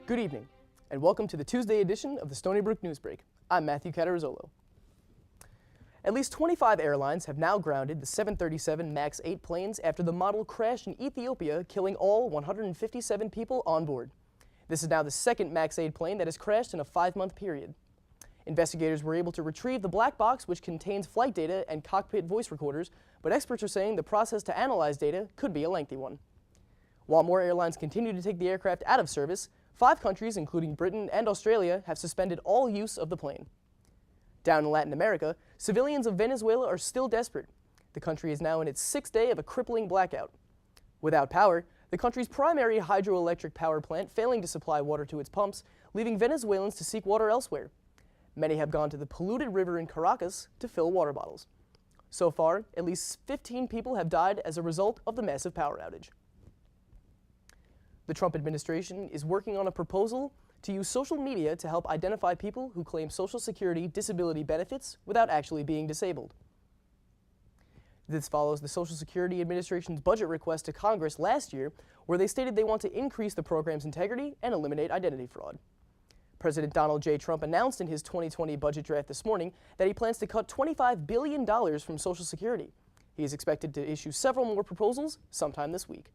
Good evening, and welcome to the Tuesday edition of the Stony Brook Newsbreak. I'm Matthew Catarazzolo. At least 25 airlines have now grounded the 737 MAX 8 planes after the model crashed in Ethiopia, killing all 157 people on board. This is now the second MAX 8 plane that has crashed in a 5-month period. Investigators were able to retrieve the black box, which contains flight data and cockpit voice recorders, but experts are saying the process to analyze data could be a lengthy one. While more airlines continue to take the aircraft out of service, 5 countries, including Britain and Australia, have suspended all use of the plane. Down in Latin America, civilians of Venezuela are still desperate. The country is now in its 6th day of a crippling blackout. Without power, the country's primary hydroelectric power plant failing to supply water to its pumps, leaving Venezuelans to seek water elsewhere. Many have gone to the polluted river in Caracas to fill water bottles. So far, at least 15 people have died as a result of the massive power outage. The Trump administration is working on a proposal to use social media to help identify people who claim Social Security disability benefits without actually being disabled. This follows the Social Security Administration's budget request to Congress last year, where they stated they want to increase the program's integrity and eliminate identity fraud. President Donald J. Trump announced in his 2020 budget draft this morning that he plans to cut $25 billion from Social Security. He is expected to issue several more proposals sometime this week.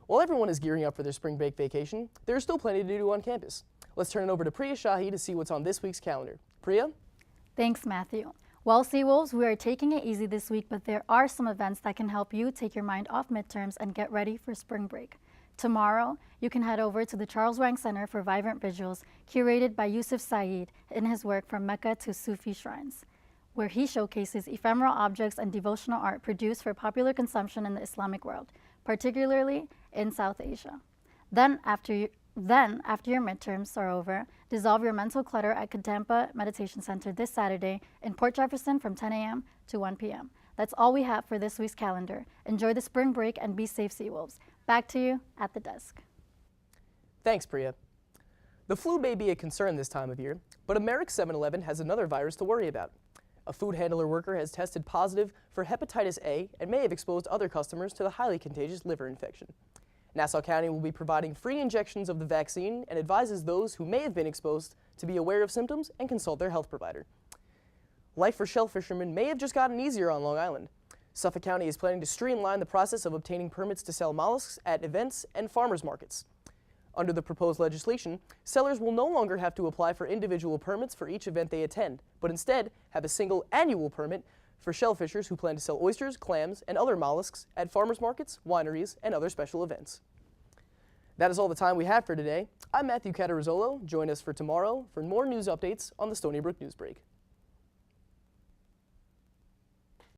While everyone is gearing up for their spring break vacation, there is still plenty to do on campus. Let's turn it over to Priya Shahi to see what's on this week's calendar. Priya? Thanks, Matthew. Well, Seawolves, we are taking it easy this week, but there are some events that can help you take your mind off midterms and get ready for spring break. Tomorrow, you can head over to the Charles Wang Center for Vibrant Visuals, curated by Yusuf Saeed in his work From Mecca to Sufi Shrines, where he showcases ephemeral objects and devotional art produced for popular consumption in the Islamic world, particularly in South Asia. Then, after your midterms are over, dissolve your mental clutter at Kadampa Meditation Center this Saturday in Port Jefferson from 10 a.m. to 1 p.m. That's all we have for this week's calendar. Enjoy the spring break and be safe, Seawolves. Back to you at the desk. Thanks, Priya. The flu may be a concern this time of year, but America's 7-Eleven has another virus to worry about. A food handler worker has tested positive for hepatitis A and may have exposed other customers to the highly contagious liver infection. Nassau County will be providing free injections of the vaccine and advises those who may have been exposed to be aware of symptoms and consult their health provider. Life for shell fishermen may have just gotten easier on Long Island. Suffolk County is planning to streamline the process of obtaining permits to sell mollusks at events and farmers markets. Under the proposed legislation, sellers will no longer have to apply for individual permits for each event they attend, but instead have a single annual permit for shellfishers who plan to sell oysters, clams, and other mollusks at farmers markets, wineries, and other special events. That is all the time we have for today. I'm Matthew Catarazzolo. Join us for tomorrow for more news updates on the Stony Brook Newsbreak.